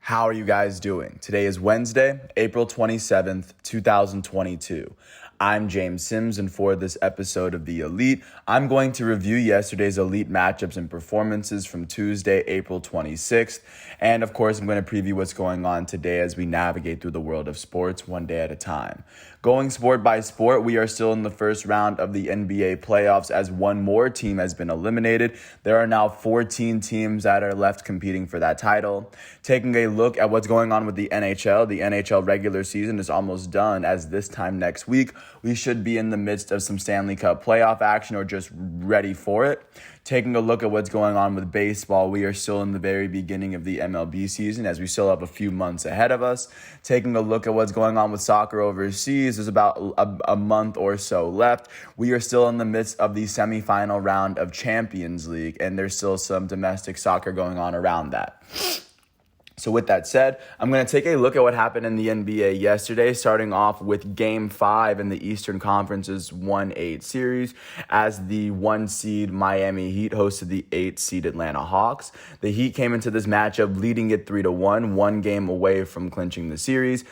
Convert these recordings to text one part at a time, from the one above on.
How are you guys doing? Today is Wednesday, April 27th, 2022. I'm James Sims, and for this episode of The Elite, I'm going to review yesterday's Elite matchups and performances from Tuesday, April 26th. And of course, I'm going to preview what's going on today as we navigate through the world of sports one day at a time. Going sport by sport, we are still in the first round of the NBA playoffs as one more team has been eliminated. There are now 14 teams that are left competing for that title. Taking a look at what's going on with the NHL regular season is almost done, as this time next week, we should be in the midst of some Stanley Cup playoff action or just ready for it. Taking a look at what's going on with baseball, we are still in the very beginning of the MLB season as we still have a few months ahead of us. Taking a look at what's going on with soccer overseas, there's about a month or so left. We are still in the midst of the semifinal round of Champions League, and there's still some domestic soccer going on around that. So with that said, I'm going to take a look at what happened in the NBA yesterday, starting off with Game 5 in the Eastern Conference's 1-8 series, as the 1 seed Miami Heat hosted the 8 seed Atlanta Hawks. The Heat came into this matchup leading it 3-1, one game away from clinching the series.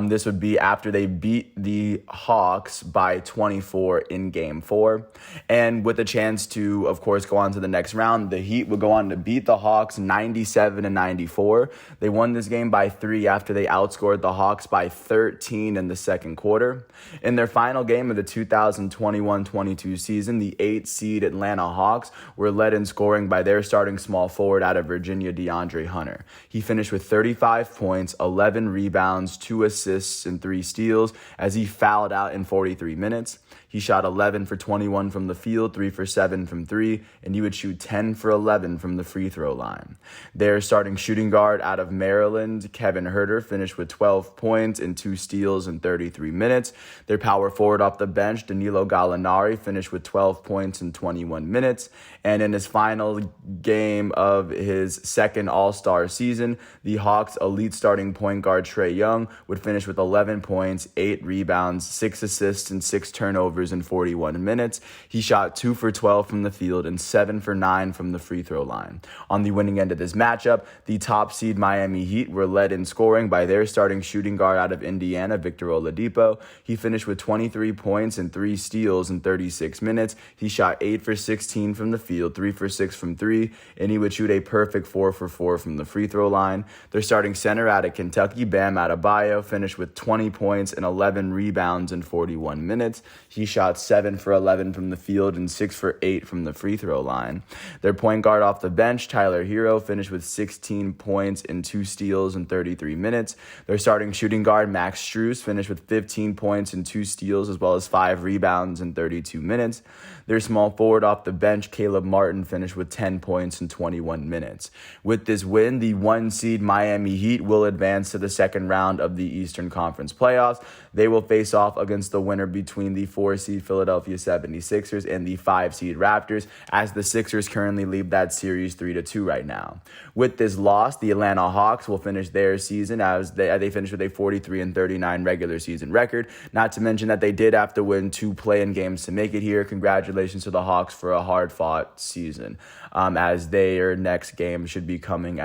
This would be after they beat the Hawks by 24 in Game 4. And with a chance to, of course, go on to the next round, the Heat would go on to beat the Hawks 97-94. They won this game by 3 after they outscored the Hawks by 13 in the second quarter. In their final game of the 2021-22 season, the 8 seed Atlanta Hawks were led in scoring by their starting small forward out of Virginia, DeAndre Hunter. He finished with 35 points, 11 rebounds, 2 assists, and 3 steals as he fouled out in 43 minutes. He shot 11 for 21 from the field, 3 for 7 from 3, and he would shoot 10 for 11 from the free throw line. Their starting shooting guard out of Maryland, Kevin Huerter, finished with 12 points and 2 steals in 33 minutes. Their power forward off the bench, Danilo Gallinari, finished with 12 points in 21 minutes. And in his final game of his second All-Star season, the Hawks' elite starting point guard Trae Young would finish with 11 points, 8 rebounds, 6 assists, and 6 turnovers in 41 minutes. He shot 2 for 12 from the field and 7 for 9 from the free throw line. On the winning end of this matchup, the top seed Miami Heat were led in scoring by their starting shooting guard out of Indiana, Victor Oladipo. He finished with 23 points and 3 steals in 36 minutes. He shot 8 for 16 from the field, 3 for 6 from 3, and he would shoot a perfect 4 for 4 from the free throw line. Their starting center out of Kentucky, Bam Adebayo, finished with 20 points and 11 rebounds in 41 minutes. He shot 7 for 11 from the field and 6 for 8 from the free throw line. Their point guard off the bench, Tyler Hero, finished with 16 points and 2 steals in 33 minutes. Their starting shooting guard, Max Strus, finished with 15 points and 2 steals as well as 5 rebounds in 32 minutes. Their small forward off the bench, Caleb Martin, finished with 10 points in 21 minutes. With this win, the 1 seed Miami Heat will advance to the second round of the Eastern Conference playoffs. They will face off against the winner between the 4 seed Philadelphia 76ers and the 5 seed Raptors, as the Sixers currently lead that series 3-2 right now. With this loss, the Atlanta Hawks will finish their season as they finished with a 43-39 regular season record. Not to mention that they did have to win 2 play-in games to make it here. Congratulations to the Hawks for a hard-fought season, as their next game should be coming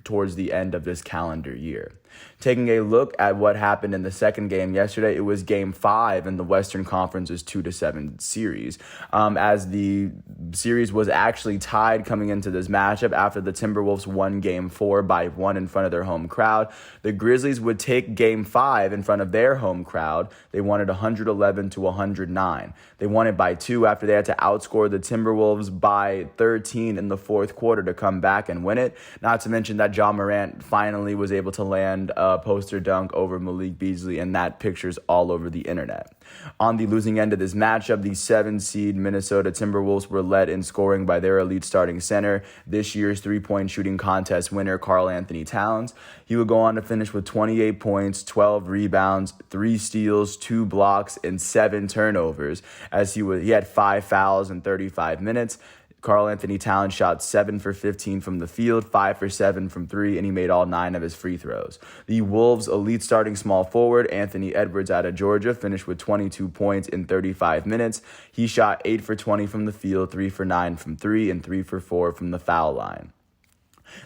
towards the end of this calendar year. Taking a look at what happened in the second game yesterday, it was Game 5 in the Western Conference's 2-7 series, as the series was actually tied coming into this matchup after the Timberwolves won Game 4 by 1 in front of their home crowd. The Grizzlies would take Game 5 in front of their home crowd. They won it 111-109. They won it by 2 after they had to outscore the Timberwolves by 13 in the fourth quarter to come back and win it. Not to mention that Ja Morant finally was able to land a poster dunk over Malik Beasley, and that picture's all over the internet. On the losing end of this matchup, the 7 seed Minnesota Timberwolves were led in scoring by their elite starting center, this year's 3-point shooting contest winner, Karl Anthony Towns. He would go on to finish with 28 points, 12 rebounds, 3 steals, 2 blocks, and 7 turnovers, as he had 5 fouls in 35 minutes. Karl Anthony Towns shot 7 for 15 from the field, 5 for 7 from 3, and he made all 9 of his free throws. The Wolves' elite starting small forward, Anthony Edwards out of Georgia, finished with 22 points in 35 minutes. He shot 8 for 20 from the field, 3 for 9 from 3, and 3 for 4 from the foul line.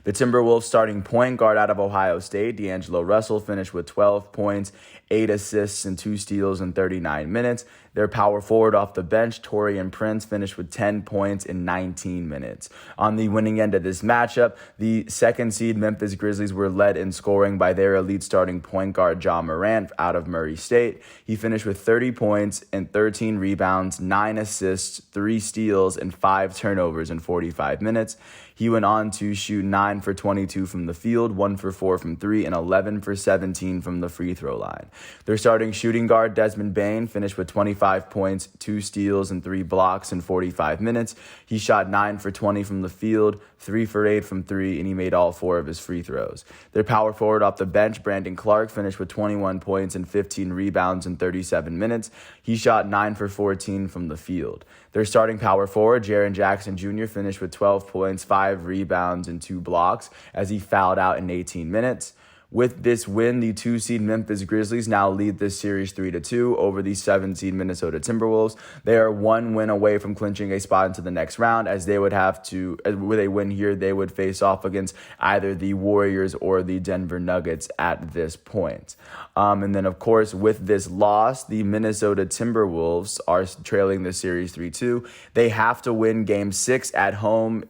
The Timberwolves starting point guard out of Ohio State, D'Angelo Russell, finished with 12 points, 8 assists, and 2 steals in 39 minutes. Their power forward off the bench, Taurean Prince, finished with 10 points in 19 minutes. On the winning end of this matchup, the second seed Memphis Grizzlies were led in scoring by their elite starting point guard, John Morant, out of Murray State. He finished with 30 points and 13 rebounds, 9 assists, 3 steals, and 5 turnovers in 45 minutes. He went on to shoot 9 for 22 from the field, 1 for 4 from 3, and 11 for 17 from the free throw line. Their starting shooting guard, Desmond Bane, finished with 25 points, 2 steals, and 3 blocks in 45 minutes. He shot 9 for 20 from the field, 3 for 8 from 3, and he made all 4 of his free throws. Their power forward off the bench, Brandon Clark, finished with 21 points and 15 rebounds in 37 minutes. He shot 9 for 14 from the field. Their starting power forward, Jaren Jackson Jr., finished with 12 points, 5 rebounds, and 2 blocks as he fouled out in 18 minutes. With this win, the 2-seed Memphis Grizzlies now lead this series 3-2 over the 7-seed Minnesota Timberwolves. They are 1 win away from clinching a spot into the next round, as they would have to, with a win here, they would face off against either the Warriors or the Denver Nuggets at this point. And then, of course, with this loss, the Minnesota Timberwolves are trailing the series 3-2. They have to win Game 6 at home,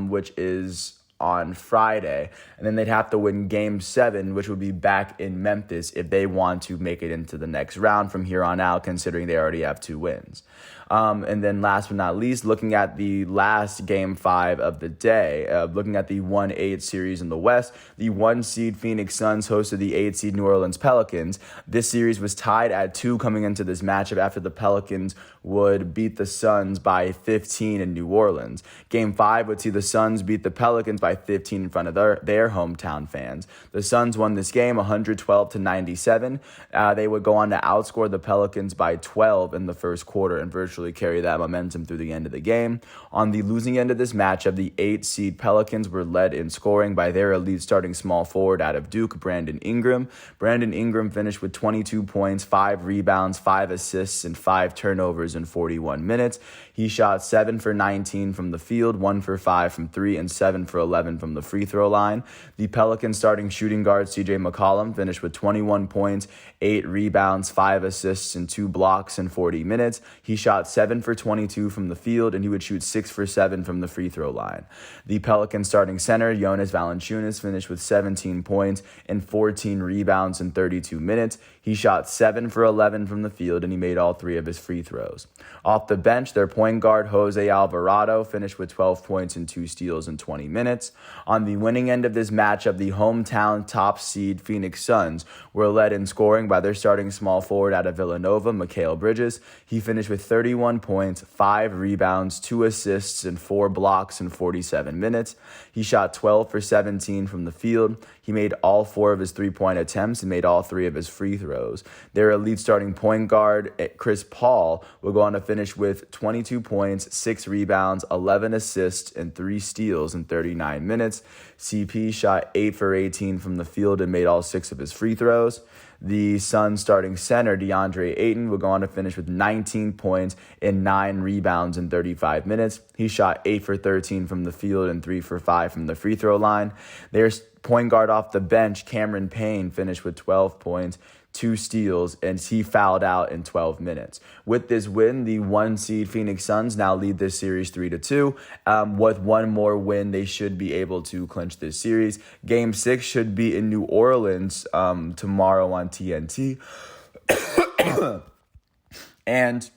which is on Friday, and then they'd have to win Game 7, which would be back in Memphis, if they want to make it into the next round from here on out, considering they already have 2 wins. And then last but not least, looking at the last Game 5 of the day, looking at the 1-8 series in the West, the 1-seed Phoenix Suns hosted the 8-seed New Orleans Pelicans. This series was tied at 2 coming into this matchup after the Pelicans would beat the Suns by 15 in New Orleans. Game 5 would see the Suns beat the Pelicans by 15 in front of their hometown fans. The Suns won this game 112-97. They would go on to outscore the Pelicans by 12 in the first quarter and virtually carry that momentum through the end of the game. On the losing end of this matchup, the 8-seed Pelicans were led in scoring by their elite starting small forward out of Duke, Brandon Ingram. Brandon Ingram finished with 22 points, 5 rebounds, 5 assists, and 5 turnovers in 41 minutes. He shot 7 for 19 from the field, 1 for 5 from 3, and 7 for 11 from the free throw line. The Pelicans starting shooting guard CJ McCollum finished with 21 points, 8 rebounds, 5 assists, and 2 blocks in 40 minutes. He shot 7 for 22 from the field, and he would shoot 6 for 7 from the free throw line. The Pelicans starting center, Jonas Valanciunas, finished with 17 points and 14 rebounds in 32 minutes. He shot 7 for 11 from the field, and he made all 3 of his free throws. Off the bench, their point guard, Jose Alvarado, finished with 12 points and 2 steals in 20 minutes. On the winning end of this matchup, the hometown top seed Phoenix Suns were led in scoring by their starting small forward out of Villanova, Mikal Bridges. He finished with 31 points, 5 rebounds, 2 assists, and 4 blocks in 47 minutes. He shot 12 for 17 from the field. He made all 4 of his 3-point attempts and made all 3 of his free throws. Their elite starting point guard, Chris Paul, will go on to finish with 22 points, 6 rebounds, 11 assists, and 3 steals in 39 minutes. CP shot 8 for 18 from the field and made all 6 of his free throws. The Suns starting center, DeAndre Ayton, will go on to finish with 19 points and 9 rebounds in 35 minutes. He shot 8 for 13 from the field and 3 for 5 from the free throw line. Their point guard off the bench, Cameron Payne, finished with 12 points, 2 steals, and he fouled out in 12 minutes. With this win, the 1-seed Phoenix Suns now lead this series 3-2. With one more win, they should be able to clinch this series. Game 6 should be in New Orleans tomorrow on TNT. And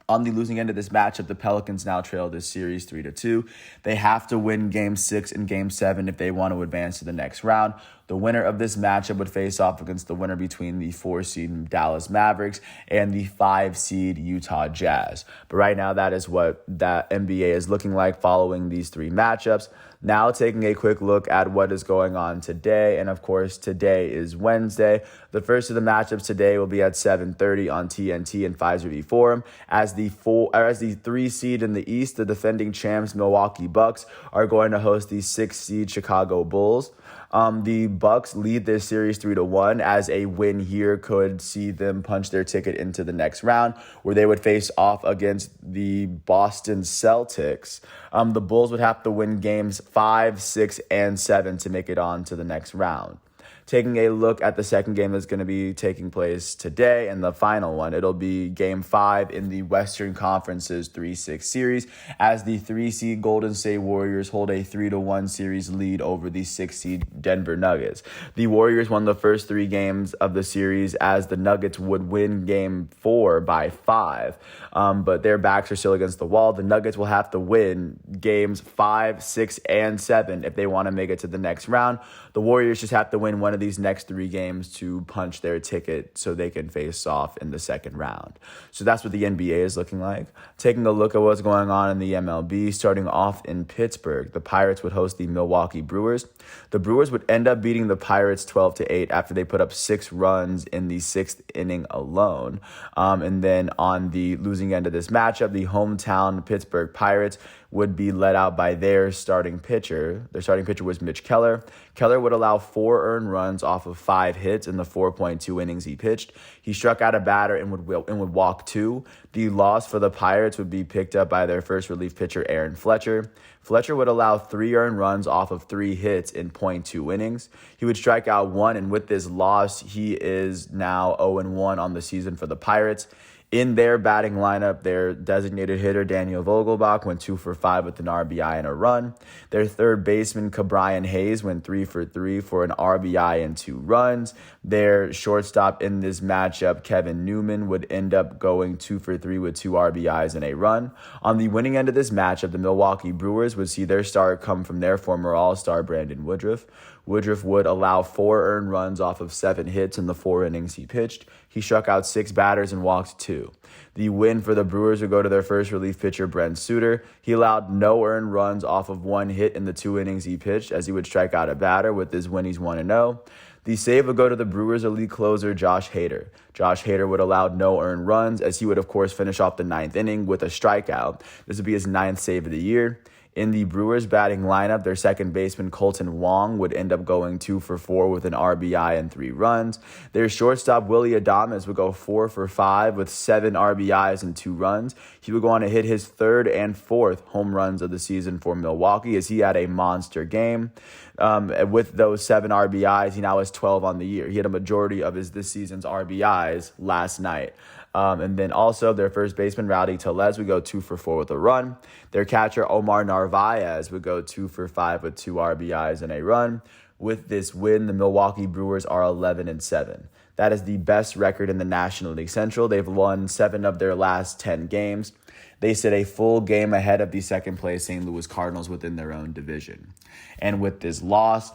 on the losing end of this matchup, the Pelicans now trail this series 3-2. They have to win Game 6 and Game 7 if they want to advance to the next round. The winner of this matchup would face off against the winner between the 4-seed Dallas Mavericks and the 5-seed Utah Jazz. But right now, that is what that NBA is looking like following these 3 matchups. Now taking a quick look at what is going on today. And of course, today is Wednesday. The first of the matchups today will be at 7:30 on TNT and Fiserv Forum. As the 3 seed in the East, the defending champs Milwaukee Bucks are going to host the 6 seed Chicago Bulls. The Bucks lead this series 3-1, as a win here could see them punch their ticket into the next round, where they would face off against the Boston Celtics. The Bulls would have to win games 5, 6, and 7 to make it on to the next round. Taking a look at the second game that's going to be taking place today and the final one, it'll be Game 5 in the Western Conference's 3-6 series, as the 3-seed Golden State Warriors hold a 3-1 series lead over the 6-seed Denver Nuggets. The Warriors won the first 3 games of the series, as the Nuggets would win Game 4 by 5, but their backs are still against the wall. The Nuggets will have to win games 5, 6, and 7 if they want to make it to the next round. The Warriors just have to win one of these next 3 games to punch their ticket so they can face off in the second round. So that's what the NBA is looking like. Taking a look at what's going on in the MLB, starting off in Pittsburgh, the Pirates would host the Milwaukee Brewers. The Brewers would end up beating the Pirates 12-8 after they put up 6 runs in the 6th inning alone. And then on the losing end of this matchup, the hometown Pittsburgh Pirates would be led out by their starting pitcher. Their starting pitcher was Mitch Keller. Keller would allow 4 earned runs off of 5 hits in the 4.2 innings he pitched. He struck out a batter and would walk 2. The loss for the Pirates would be picked up by their first relief pitcher, Aaron Fletcher. Fletcher would allow 3 earned runs off of 3 hits in 0.2 innings. He would strike out 1, and with this loss, he is now 0-1 on the season for the Pirates. In their batting lineup, their designated hitter, Daniel Vogelbach, went 2 for 5 with an RBI and a run. Their third baseman, Ke'Bryan Hayes, went 3 for 3 for an RBI and 2 runs. Their shortstop in this matchup, Kevin Newman, would end up going 2 for 3 with 2 RBIs and a run. On the winning end of this matchup, the Milwaukee Brewers would see their start come from their former All-Star, Brandon Woodruff. Woodruff would allow 4 earned runs off of 7 hits in the 4 innings he pitched. He struck out 6 batters and walked 2. The win for the Brewers would go to their first relief pitcher, Brent Suter. He allowed no earned runs off of 1 hit in the 2 innings he pitched, as he would strike out a batter. With his win, he's 1-0. The save would go to the Brewers' elite closer, Josh Hader. Josh Hader would allow no earned runs, as he would, of course, finish off the 9th inning with a strikeout. This would be his 9th save of the year. In the Brewers' batting lineup, their second baseman, Colton Wong, would end up going 2 for 4 with an RBI and 3 runs. Their shortstop, Willy Adames, would go 4 for 5 with 7 RBIs and 2 runs. He would go on to hit his 3rd and 4th home runs of the season for Milwaukee, as he had a monster game. With those 7 RBIs, he now has 12 on the year. He had a majority of this season's RBIs last night. And then also their first baseman, Rowdy Tellez, would go 2 for 4 with a run. Their catcher, Omar Narvaez, would go 2 for 5 with 2 RBIs and a run. With this win, the Milwaukee Brewers are 11-7. That is the best record in the National League Central. They've won 7 of their last 10 games. They sit a full game ahead of the second-place St. Louis Cardinals within their own division. And with this loss,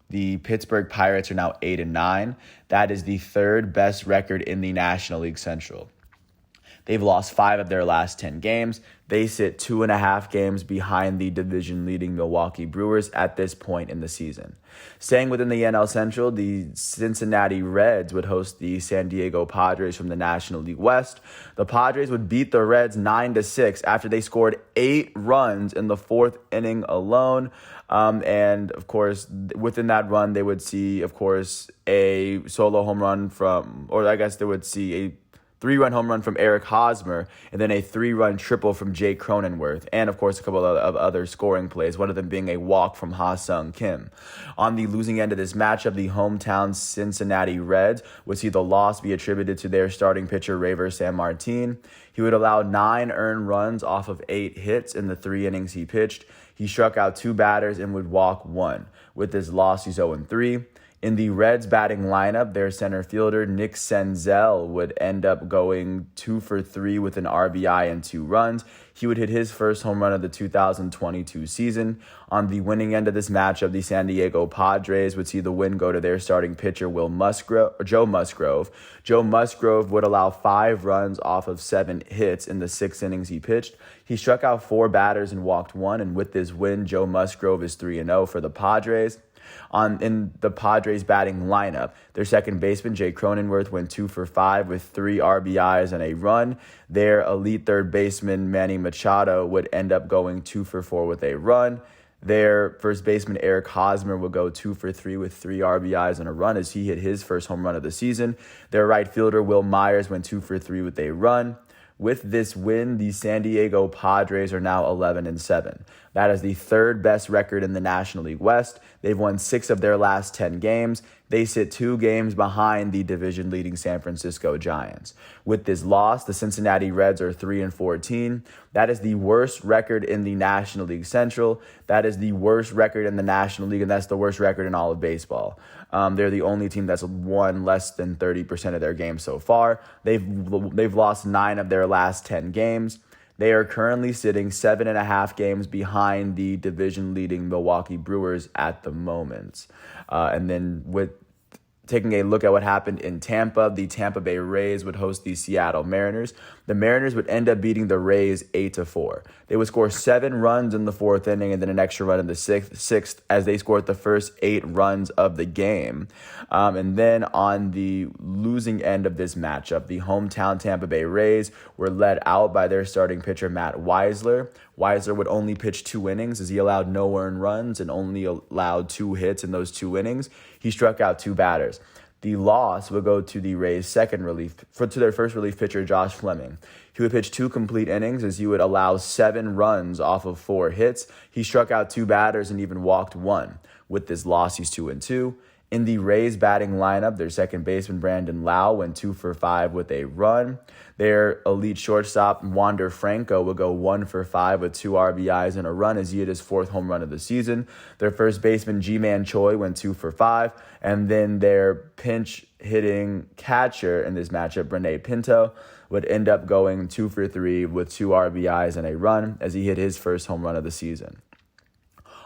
the Pittsburgh Pirates are now 8-9. That is the 3rd best record in the National League Central. They've lost 5 of their last 10 games. They sit 2.5 games behind the division-leading Milwaukee Brewers at this point in the season. Staying within the NL Central, the Cincinnati Reds would host the San Diego Padres from the National League West. The Padres would beat the Reds 9-6 after they scored 8 runs in the 4th inning alone. And, of course, within that run, they would see, of course, a solo home run they would see a 3-run home run from Eric Hosmer, and then a 3-run triple from Jake Cronenworth, and of course a couple of other scoring plays, one of them being a walk from Ha-Sung Kim. On the losing end of this matchup, the hometown Cincinnati Reds would see the loss be attributed to their starting pitcher, Raver Sanmartin. He would allow 9 earned runs off of 8 hits in the 3 innings he pitched. He struck out 2 batters and would walk 1. With this loss, he's 0-3. In the Reds batting lineup, their center fielder, Nick Senzel, would end up going 2 for 3 with an RBI and 2 runs. He would hit his first home run of the 2022 season. On the winning end of this matchup, the San Diego Padres would see the win go to their starting pitcher, Joe Musgrove. Joe Musgrove would allow 5 runs off of 7 hits in the 6 innings he pitched. He struck out 4 batters and walked 1, and with this win, Joe Musgrove is 3-0 for the Padres. In the Padres batting lineup, their second baseman, Jay Cronenworth, went 2 for 5 with 3 RBIs and a run. Their elite third baseman, Manny Machado, would end up going 2 for 4 with a run. Their first baseman, Eric Hosmer, will go 2 for 3 with 3 RBIs and a run as he hit his first home run of the season. Their right fielder, Will Myers, went 2 for 3 with a run. With this win, the San Diego Padres are now 11-7. That is the third best record in the National League West. They've won 6 of their last 10 games. They sit 2 games behind the division-leading San Francisco Giants. With this loss, the Cincinnati Reds are 3-14. That is the worst record in the National League Central. That is the worst record in the National League, and that's the worst record in all of baseball. They're the only team that's won less than 30% of their games so far. They've lost 9 of their last 10 games. They are currently sitting 7.5 games behind the division-leading Milwaukee Brewers at the moment. And then with taking a look at what happened in Tampa, the Tampa Bay Rays would host the Seattle Mariners. The Mariners would end up beating the Rays 8-4. They would score 7 runs in the 4th inning and then an extra run in the sixth as they scored the first 8 runs of the game. And then on the losing end of this matchup, the hometown Tampa Bay Rays were led out by their starting pitcher, Matt Wisler. Wisler would only pitch 2 innings as he allowed no earned runs and only allowed 2 hits in those 2 innings. He struck out 2 batters. The loss would go to the Rays' to their first relief pitcher, Josh Fleming. He would pitch 2 complete innings as he would allow 7 runs off of 4 hits. He struck out 2 batters and even walked 1. With this loss, he's 2-2. In the Rays batting lineup, their second baseman, Brandon Lau, went 2 for 5 with a run. Their elite shortstop, Wander Franco, will go 1 for 5 with 2 RBIs and a run as he hit his 4th home run of the season. Their first baseman, Ji-Man Choi, went 2 for 5. And then their pinch hitting catcher in this matchup, Rene Pinto, would end up going 2 for 3 with 2 RBIs and a run as he hit his first home run of the season.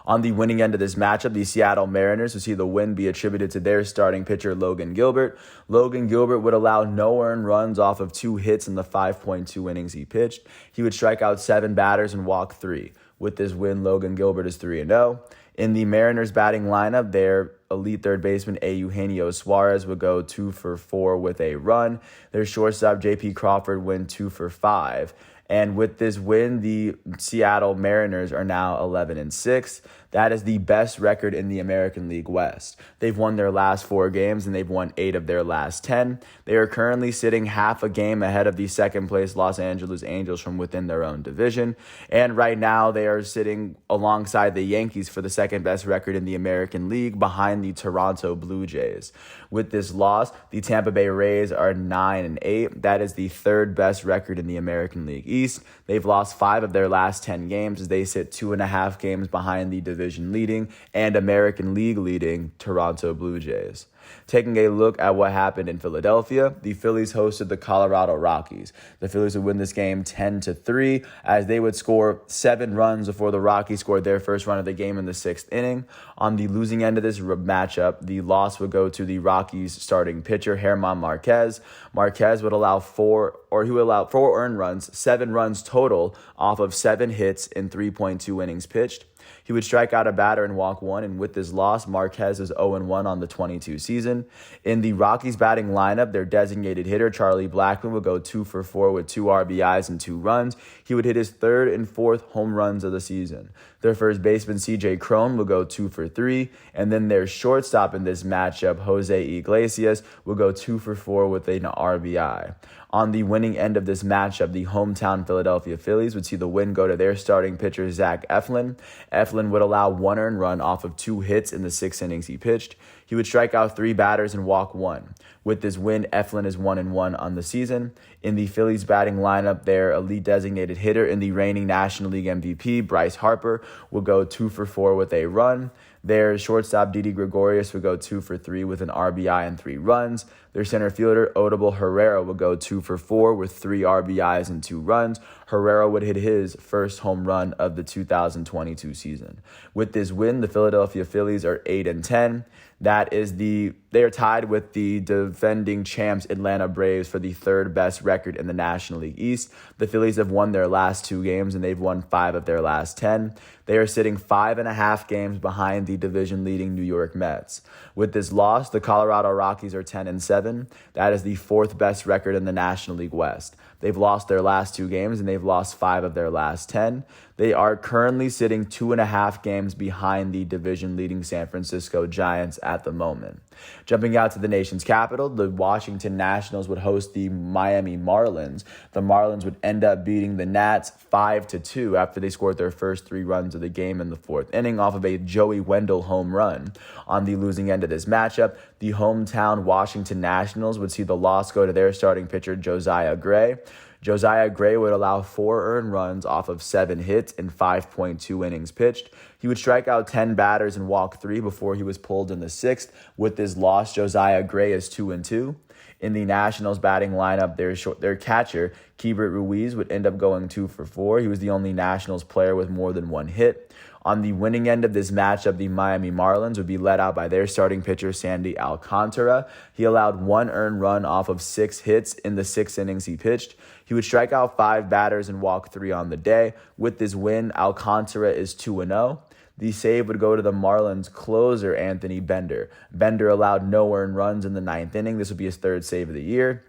On the winning end of this matchup, the Seattle Mariners would see the win be attributed to their starting pitcher, Logan Gilbert. Logan Gilbert would allow no earned runs off of 2 hits in the 5.2 innings he pitched. He would strike out 7 batters and walk 3. With this win, Logan Gilbert is 3-0. In the Mariners batting lineup, their elite third baseman, Eugenio Suarez, would go 2 for 4 with a run. Their shortstop, J.P. Crawford, went 2 for 5. And with this win, the Seattle Mariners are now 11-6. That is the best record in the American League West. They've won their last 4 games and they've won 8 of their last 10. They are currently sitting half a game ahead of the second place Los Angeles Angels from within their own division. And right now they are sitting alongside the Yankees for the second best record in the American League behind the Toronto Blue Jays. With this loss, the Tampa Bay Rays are 9-8. That is the third best record in the American League East. They've lost 5 of their last 10 games as they sit 2.5 games behind the division leading and American League leading Toronto Blue Jays. Taking a look at what happened in Philadelphia, the Phillies hosted the Colorado Rockies. The Phillies would win this game 10-3 as they would score 7 runs before the Rockies scored their first run of the game in the 6th inning. On the losing end of this matchup, the loss would go to the Rockies starting pitcher, German Marquez. Marquez would allow 4 earned runs, 7 runs total off of 7 hits in 3.2 innings pitched. He would strike out a batter and walk 1, and with this loss, Marquez is 0-1 on the 22 season. In the Rockies batting lineup, their designated hitter, Charlie Blackmon, would go 2 for 4 with 2 RBIs and 2 runs. He would hit his 3rd and 4th home runs of the season. Their first baseman, CJ Cron, would go 2 for 3, and then their shortstop in this matchup, Jose Iglesias, would go 2 for 4 with an RBI. On the winning end of this matchup, the hometown Philadelphia Phillies would see the win go to their starting pitcher, Zach Eflin. Eflin would allow 1 earned run off of 2 hits in the 6 innings he pitched. He would strike out 3 batters and walk 1. With this win, Eflin is 1-1 on the season. In the Phillies batting lineup, their elite designated hitter and the reigning National League MVP, Bryce Harper, would go 2 for 4 with a run. Their shortstop, Didi Gregorius, would go 2 for 3 with an RBI and 3 runs. Their center fielder, Odubel Herrera, would go 2 for 4 with 3 RBIs and 2 runs. Herrera would hit his first home run of the 2022 season. With this win, the Philadelphia Phillies are 8-10. They are tied with the defending champs Atlanta Braves for the 3rd best record in the National League East. The Phillies have won their last 2 games and they've won 5 of their last 10. They are sitting 5.5 games behind the division-leading New York Mets. With this loss, the Colorado Rockies are 10-7. That is the 4th best record in the National League West. They've lost their last 2 games and they've lost 5 of their last 10. They are currently sitting 2.5 games behind the division-leading San Francisco Giants at the moment. Jumping out to the nation's capital, the Washington Nationals would host the Miami Marlins. The Marlins would end up beating the Nats 5-2 after they scored their first 3 runs of the game in the 4th inning off of a Joey Wendell home run. On the losing end of this matchup, the hometown Washington Nationals would see the loss go to their starting pitcher Josiah Gray. Josiah Gray would allow 4 earned runs off of 7 hits in 5.2 innings pitched. He would strike out 10 batters and walk 3 before he was pulled in the 6th. With this loss, Josiah Gray is 2-2. In the Nationals batting lineup, their catcher, Keibert Ruiz, would end up going 2 for 4. He was the only Nationals player with more than 1 hit. On the winning end of this matchup, the Miami Marlins would be led out by their starting pitcher, Sandy Alcantara. He allowed 1 earned run off of 6 hits in the 6 innings he pitched. He would strike out 5 batters and walk 3 on the day. With this win, Alcantara is 2-0. The save would go to the Marlins closer, Anthony Bender. Bender allowed no earned runs in the 9th inning. This would be his 3rd save of the year.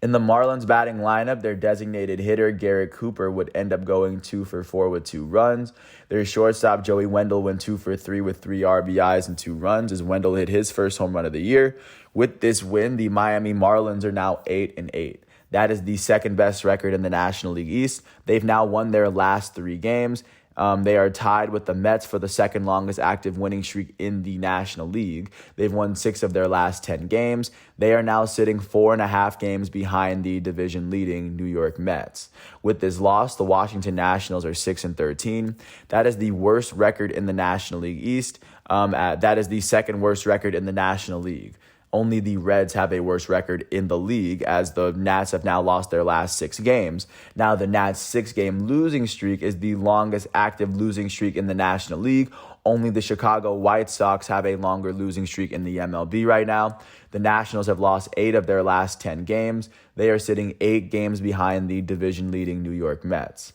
In the Marlins batting lineup, their designated hitter, Garrett Cooper, would end up going 2 for 4 with 2 runs. Their shortstop, Joey Wendell, went 2 for 3 with 3 RBIs and 2 runs as Wendell hit his first home run of the year. With this win, the Miami Marlins are now 8-8. That is the 2nd best record in the National League East. They've now won their last 3 games. They are tied with the Mets for the 2nd longest active winning streak in the National League. They've won 6 of their last 10 games. They are now sitting 4.5 games behind the division-leading New York Mets. With this loss, the Washington Nationals are 6-13. That is the worst record in the National League East. That is the 2nd worst record in the National League. Only the Reds have a worse record in the league, as the Nats have now lost their last 6 games. Now, the Nats' 6-game losing streak is the longest active losing streak in the National League. Only the Chicago White Sox have a longer losing streak in the MLB right now. The Nationals have lost 8 of their last 10 games. They are sitting 8 games behind the division-leading New York Mets.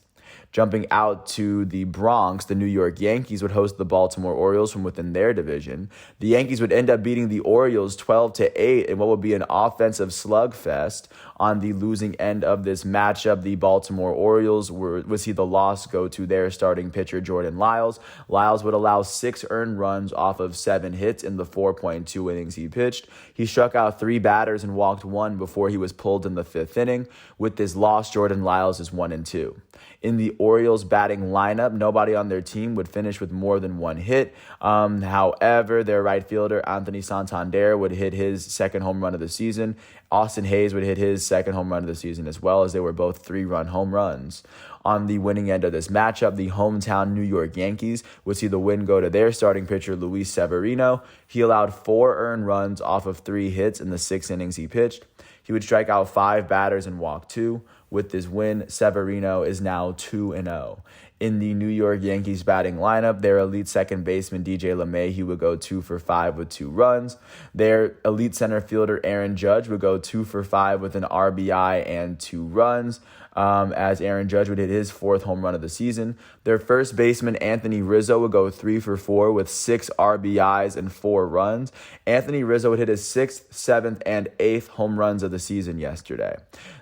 Jumping out to the Bronx, the New York Yankees would host the Baltimore Orioles from within their division. The Yankees would end up beating the Orioles 12-8 in what would be an offensive slugfest. On the losing end of this matchup, the Baltimore Orioles would see the loss go to their starting pitcher, Jordan Lyles. Lyles would allow 6 earned runs off of 7 hits in the 4.2 innings he pitched. He struck out 3 batters and walked 1 before he was pulled in the 5th inning. With this loss, Jordan Lyles is 1-2. In the Orioles batting lineup, nobody on their team would finish with more than 1 hit. However, their right fielder, Anthony Santander, would hit his 2nd home run of the season. Austin Hayes would hit his 2nd home run of the season as well, as they were both 3-run home runs. On the winning end of this matchup, the hometown New York Yankees would see the win go to their starting pitcher, Luis Severino. He allowed 4 earned runs off of 3 hits in the 6 innings he pitched. He would strike out 5 batters and walk 2. With this win, Severino is now 2-0. In the New York Yankees batting lineup, their elite second baseman, DJ LeMahieu, would go 2 for 5 with 2 runs. Their elite center fielder, Aaron Judge, would go 2 for 5 with an RBI and 2 runs, as Aaron Judge would hit his 4th home run of the season. Their first baseman, Anthony Rizzo, would go 3 for 4 with 6 RBIs and 4 runs. Anthony Rizzo would hit his 6th, 7th, and 8th home runs of the season yesterday.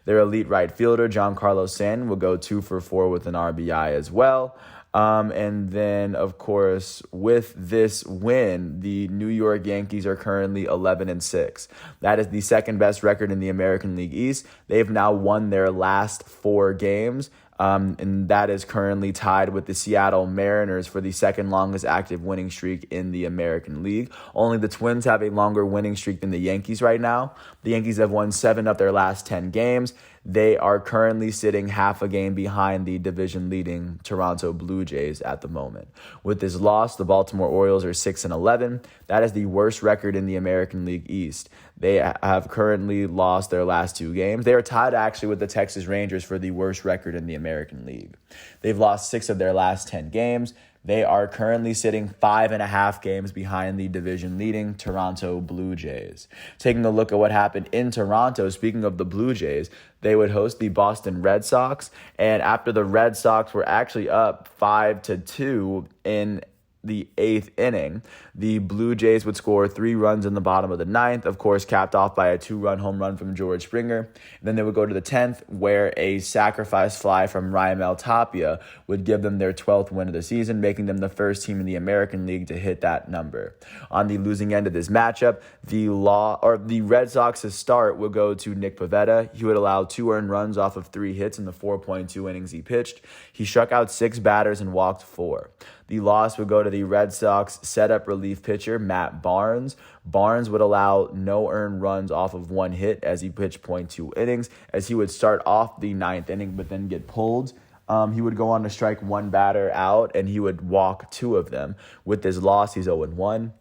Their elite right fielder, Giancarlo Stanton, would go 2 for 4 with an RBI as well. And then, of course, with this win, the New York Yankees are currently 11-6. That is the 2nd best record in the American League East. They've now won their last 4 games. And that is currently tied with the Seattle Mariners for the 2nd longest active winning streak in the American League. Only the Twins have a longer winning streak than the Yankees right now. The Yankees have won 7 of their last 10 games. They are currently sitting half a game behind the division-leading Toronto Blue Jays at the moment. With this loss, the Baltimore Orioles are 6-11. That is the worst record in the American League East. They have currently lost their last 2 games. They are tied actually with the Texas Rangers for the worst record in the American League. They've lost 6 of their last 10 games. They are currently sitting 5.5 games behind the division-leading Toronto Blue Jays. Taking a look at what happened in Toronto, speaking of the Blue Jays, they would host the Boston Red Sox. And after the Red Sox were actually up 5-2 in the eighth inning, the Blue Jays would score 3 runs in the bottom of the ninth, of course, capped off by a 2-run home run from George Springer. And then they would go to the 10th, where a sacrifice fly from Raimel Tapia would give them their 12th win of the season, making them the first team in the American League to hit that number. On the losing end of this matchup, the Red Sox's start would go to Nick Pivetta. He would allow 2 earned runs off of 3 hits in the 4.2 innings he pitched. He struck out 6 batters and walked 4. The loss would go to the Red Sox setup relief pitcher, Matt Barnes. Barnes would allow no earned runs off of 1 hit as he pitched .2 innings, as he would start off the 9th inning but then get pulled. He would go on to strike 1 batter out, and he would walk 2 of them. With this loss, he's 0-1.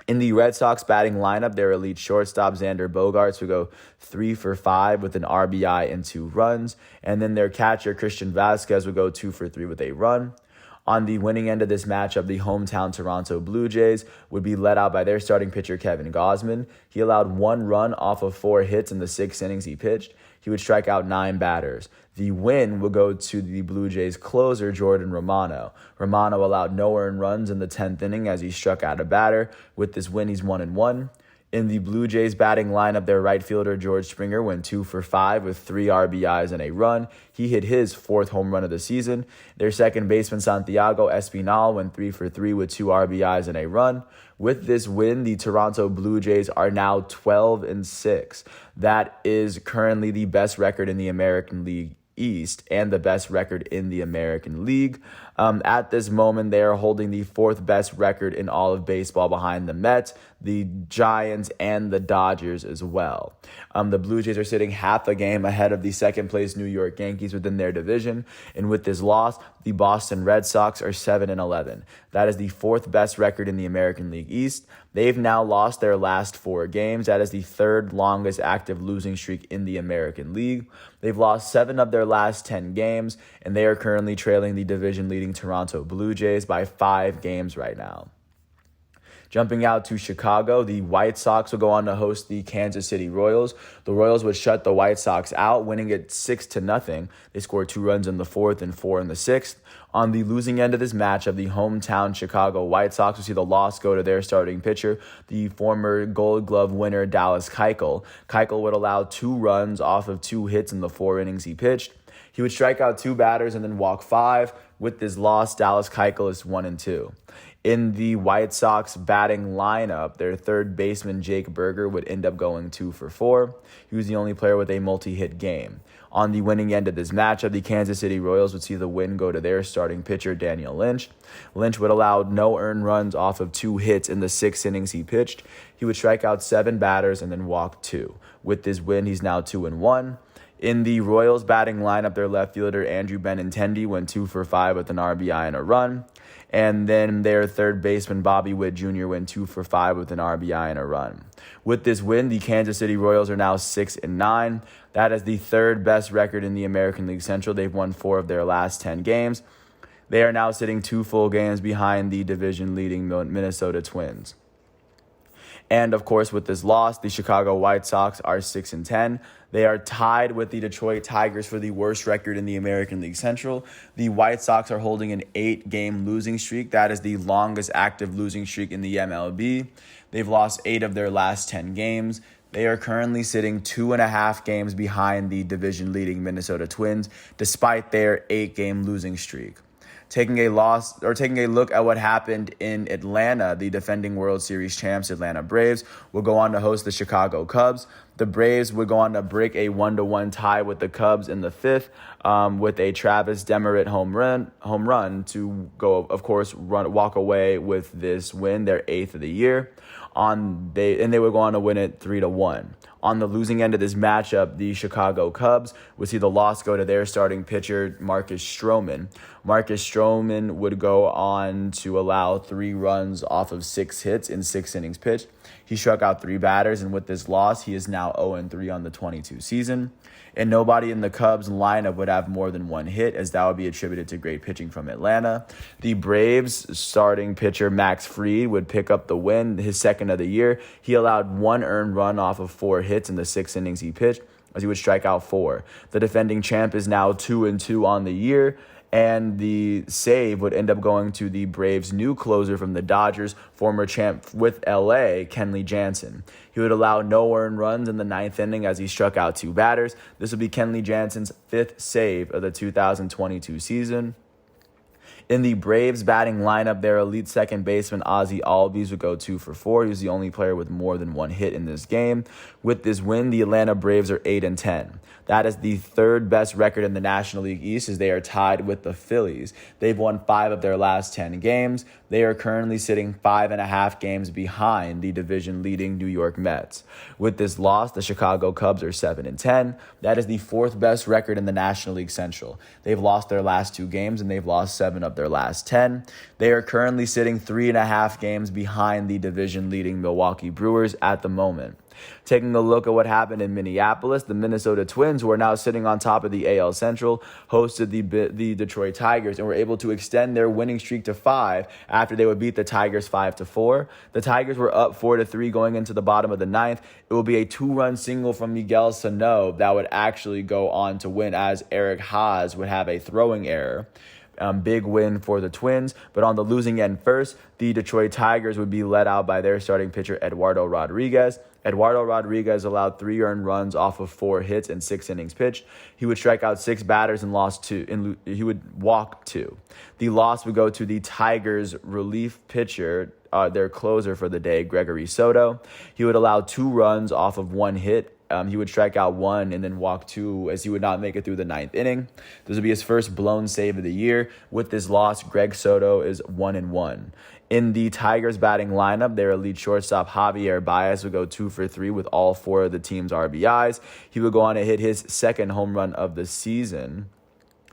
In the Red Sox batting lineup, their elite shortstop, Xander Bogaerts, would go 3 for 5 with an RBI and 2 runs. And then their catcher, Christian Vasquez, would go 2 for 3 with a run. On the winning end of this matchup, the hometown Toronto Blue Jays would be led out by their starting pitcher, Kevin Gausman. He allowed 1 run off of 4 hits in the 6 innings he pitched. He would strike out 9 batters. The win will go to the Blue Jays closer, Jordan Romano. Romano allowed no earned runs in the 10th inning as he struck out a batter. With this win, he's 1-1. In the Blue Jays batting lineup, their right fielder, George Springer, went 2 for 5 with 3 RBIs and a run. He hit his 4th home run of the season. Their second baseman, Santiago Espinal, went 3 for 3 with 2 RBIs and a run. With this win, the Toronto Blue Jays are now 12-6. That is currently the best record in the American League East and the best record in the American League. At this moment, they are holding the 4th best record in all of baseball behind the Mets, the Giants, and the Dodgers as well. The Blue Jays are sitting half a game ahead of the second-place New York Yankees within their division. And with this loss, the Boston Red Sox are 7-11. That is the 4th best record in the American League East. They've now lost their last 4 games. That is the 3rd longest active losing streak in the American League. They've lost 7 of their last 10 games, and they are currently trailing the division-leading Toronto Blue Jays by 5 games right now. Jumping out to Chicago, the White Sox will go on to host the Kansas City Royals. The Royals would shut the White Sox out, winning it 6-0. They scored 2 runs in the 4th and 4 in the 6th. On the losing end of this matchup, the hometown Chicago White Sox will see the loss go to their starting pitcher, the former Gold Glove winner Dallas Keuchel. Keuchel would allow 2 runs off of 2 hits in the 4 innings he pitched. He would strike out 2 batters and then walk 5. With this loss, Dallas Keuchel is 1-2. In the White Sox batting lineup, their third baseman, Jake Burger, would end up going 2 for 4. He was the only player with a multi-hit game. On the winning end of this matchup, the Kansas City Royals would see the win go to their starting pitcher, Daniel Lynch. Lynch would allow no earned runs off of 2 hits in the 6 innings he pitched. He would strike out 7 batters and then walk 2. With this win, he's now 2-1. In the Royals batting lineup, their left fielder, Andrew Benintendi, went 2 for 5 with an RBI and a run. And then their third baseman, Bobby Witt Jr., went 2 for 5 with an RBI and a run. With this win, the Kansas City Royals are now 6-9. That is the 3rd best record in the American League Central. They've won 4 of their last 10 games. They are now sitting 2 full games behind the division-leading Minnesota Twins. And, of course, with this loss, the Chicago White Sox are 6-10. They are tied with the Detroit Tigers for the worst record in the American League Central. The White Sox are holding an 8-game losing streak. That is the longest active losing streak in the MLB. They've lost 8 of their last 10 games. They are currently sitting 2.5 games behind the division-leading Minnesota Twins, despite their 8-game losing streak. Taking a look at what happened in Atlanta, the defending World Series champs Atlanta Braves will go on to host the Chicago Cubs. The Braves would go on to break a 1-1 tie with the Cubs in the 5th with a Travis Demeritte home run to go, of course, walk away with this win, their 8th of the year. They would go on to win it 3-1. On the losing end of this matchup, the Chicago Cubs would see the loss go to their starting pitcher, Marcus Stroman. Marcus Stroman would go on to allow 3 runs off of 6 hits in 6 innings pitched. He struck out 3 batters, and with this loss, he is now 0-3 on the 22 season. And nobody in the Cubs lineup would have more than 1 hit, as that would be attributed to great pitching from Atlanta. The Braves starting pitcher, Max Fried, would pick up the win, his 2nd of the year. He allowed 1 earned run off of 4 hits in the 6 innings he pitched, as he would strike out 4. The defending champ is now 2-2 on the year. And the save would end up going to the Braves' new closer from the Dodgers, former champ with LA, Kenley Jansen. He would allow no earned runs in the ninth inning as he struck out 2 batters. This would be Kenley Jansen's 5th save of the 2022 season. In the Braves batting lineup, their elite second baseman Ozzie Albies would go 2 for 4. He was the only player with more than 1 hit in this game. With this win, the Atlanta Braves are 8-10. That is the 3rd best record in the National League East, as they are tied with the Phillies. They've won 5 of their last 10 games. They are currently sitting 5.5 games behind the division-leading New York Mets. With this loss, the Chicago Cubs are 7-10. That is the 4th best record in the National League Central. They've lost their last 2 games, and they've lost 7 of their last 10. They are currently sitting 3.5 games behind the division-leading Milwaukee Brewers at the moment. Taking a look at what happened in Minneapolis, the Minnesota Twins, who are now sitting on top of the AL Central, hosted the Detroit Tigers and were able to extend their winning streak to 5 after they would beat the Tigers 5-4. The Tigers were up 4-3 going into the bottom of the ninth. It will be a 2-run single from Miguel Sano that would actually go on to win, as Eric Haas would have a throwing error. Big win for the Twins. But on the losing end first, the Detroit Tigers would be led out by their starting pitcher, Eduardo Rodriguez. Eduardo Rodriguez allowed 3 earned runs off of 4 hits and 6 innings pitched. He would strike out 6 batters and lost 2. He would walk 2. The loss would go to the Tigers' relief pitcher, their closer for the day, Gregory Soto. He would allow 2 runs off of 1 hit. He would strike out 1 and then walk 2, as he would not make it through the 9th inning. This would be his first blown save of the year. With this loss, Greg Soto is 1-1. In the Tigers batting lineup, their elite shortstop Javier Baez would go 2 for 3 with all 4 of the team's RBIs. He would go on to hit his 2nd home run of the season,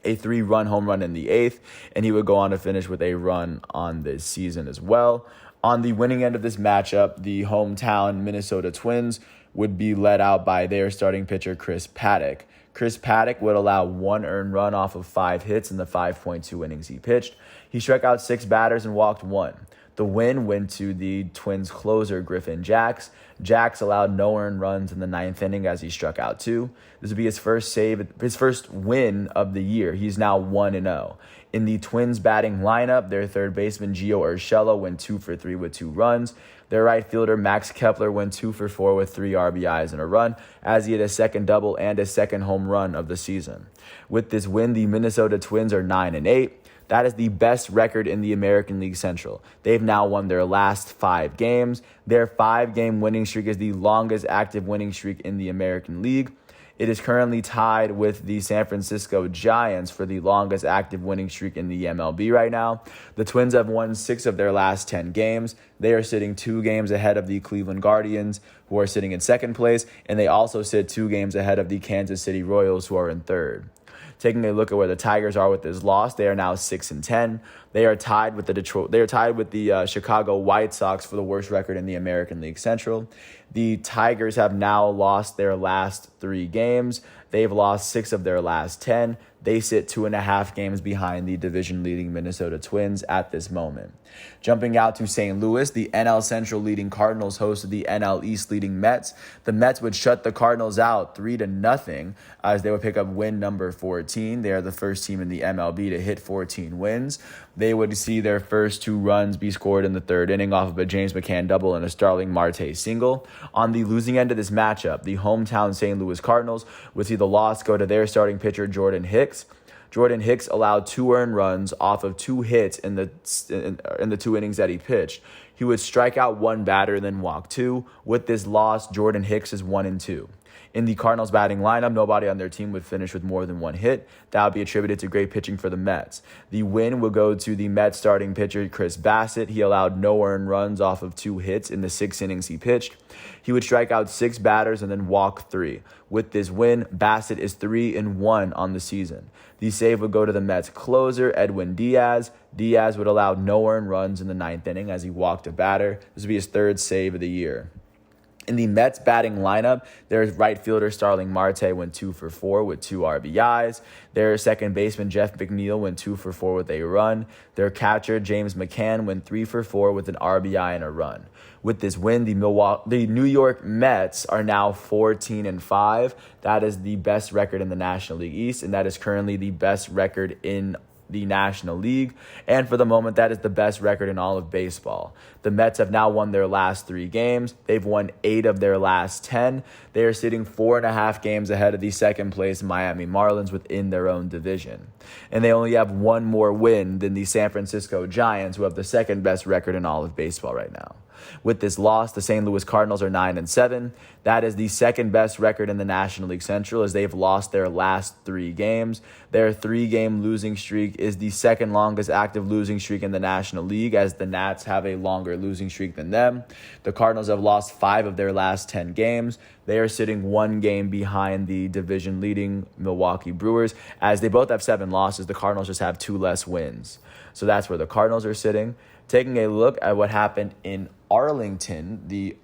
a 3-run home run in the 8th, and he would go on to finish with a run on this season as well. On the winning end of this matchup, the hometown Minnesota Twins would be led out by their starting pitcher, Chris Paddack. Chris Paddack would allow 1 earned run off of 5 hits in the 5.2 innings he pitched. He struck out 6 batters and walked 1. The win went to the Twins closer, Griffin Jax. Jax allowed no earned runs in the 9th inning as he struck out 2. This would be his first win of the year. He's now 1-0. In the Twins batting lineup, their third baseman, Gio Urshela, went 2 for 3 with 2 runs. Their right fielder, Max Kepler, went 2 for 4 with 3 RBIs and a run, as he had a 2nd double and a 2nd home run of the season. With this win, the Minnesota Twins are 9-8. That is the best record in the American League Central. They've now won their last 5 games. Their 5-game winning streak is the longest active winning streak in the American League. It is currently tied with the San Francisco Giants for the longest active winning streak in the MLB right now. The Twins have won 6 of their last 10 games. They are sitting 2 games ahead of the Cleveland Guardians, who are sitting in 2nd place, and they also sit 2 games ahead of the Kansas City Royals, who are in 3rd. Taking a look at where the Tigers are with this loss, they are now 6-10. They are tied with the Chicago White Sox for the worst record in the American League Central. The Tigers have now lost their last 3 games. They've lost 6 of their last 10. They sit 2.5 games behind the division-leading Minnesota Twins at this moment. Jumping out to St. Louis, the NL Central leading Cardinals hosted the NL East leading Mets. The Mets would shut the Cardinals out 3-0 as they would pick up win number 14. They are the first team in the MLB to hit 14 wins. They would see their first 2 runs be scored in the 3rd inning off of a James McCann double and a Starling Marte single. On the losing end of this matchup, the hometown St. Louis Cardinals would see the loss go to their starting pitcher, Jordan Hicks. Jordan Hicks allowed 2 earned runs off of 2 hits in the 2 innings that he pitched. He would strike out 1 batter and then walk 2. With this loss, Jordan Hicks is 1-2. In the Cardinals batting lineup, nobody on their team would finish with more than 1 hit. That would be attributed to great pitching for the Mets. The win will go to the Mets starting pitcher, Chris Bassett. He allowed no earned runs off of 2 hits in the 6 innings he pitched. He would strike out 6 batters and then walk 3. With this win, Bassett is 3-1 on the season. The save would go to the Mets closer, Edwin Diaz. Diaz would allow no earned runs in the 9th inning as he walked a batter. This would be his 3rd save of the year. In the Mets batting lineup, their right fielder Starling Marte went 2 for 4 with 2 RBIs. Their second baseman Jeff McNeil went 2 for 4 with a run. Their catcher James McCann went 3 for 4 with an RBI and a run. With this win, the New York Mets are now 14-5. That is the best record in the National League East, and that is currently the best record in the National League, and for the moment, that is the best record in all of baseball. The Mets have now won their last 3 games. They've won 8 of their last 10. They are sitting 4.5 games ahead of the second place Miami Marlins within their own division. And they only have 1 more win than the San Francisco Giants, who have the second best record in all of baseball right now. With this loss, the St. Louis Cardinals are 9-7. That is the second best record in the National League Central, as they've lost their last 3 games. Their 3-game losing streak is the second longest active losing streak in the National League, as the Nats have a longer losing streak than them. The Cardinals have lost 5 of their last 10 games. They are sitting 1 game behind the division-leading Milwaukee Brewers, as they both have 7 losses. The Cardinals just have 2 less wins. So that's where the Cardinals are sitting. Taking a look at what happened in Arlington, the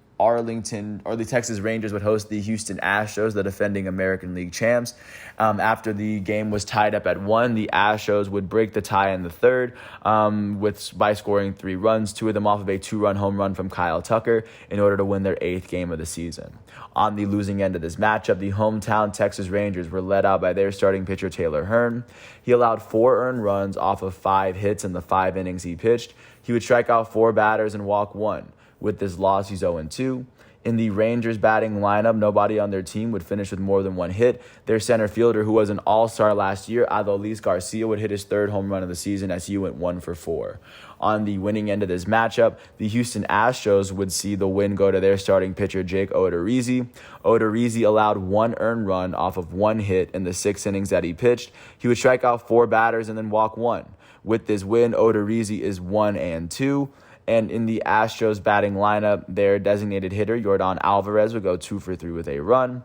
Texas Rangers would host the Houston Astros, the defending American League champs. After the game was tied up at 1, the Astros would break the tie in the third by scoring 3 runs, 2 of them off of a 2-run home run from Kyle Tucker, in order to win their 8th game of the season. On the losing end of this matchup, the hometown Texas Rangers were led out by their starting pitcher Taylor Hearn. He allowed 4 earned runs off of 5 hits in the 5 innings he pitched. He would strike out 4 batters and walk 1. With this loss, he's 0-2. In the Rangers batting lineup, nobody on their team would finish with more than 1 hit. Their center fielder, who was an all-star last year, Adolis Garcia, would hit his 3rd home run of the season, as he went 1 for 4. On the winning end of this matchup, the Houston Astros would see the win go to their starting pitcher, Jake Odorizzi. Odorizzi allowed 1 earned run off of 1 hit in the 6 innings that he pitched. He would strike out 4 batters and then walk 1. With this win, Odorizzi is 1-2. And in the Astros batting lineup, their designated hitter, Yordan Alvarez, would go 2 for 3 with a run.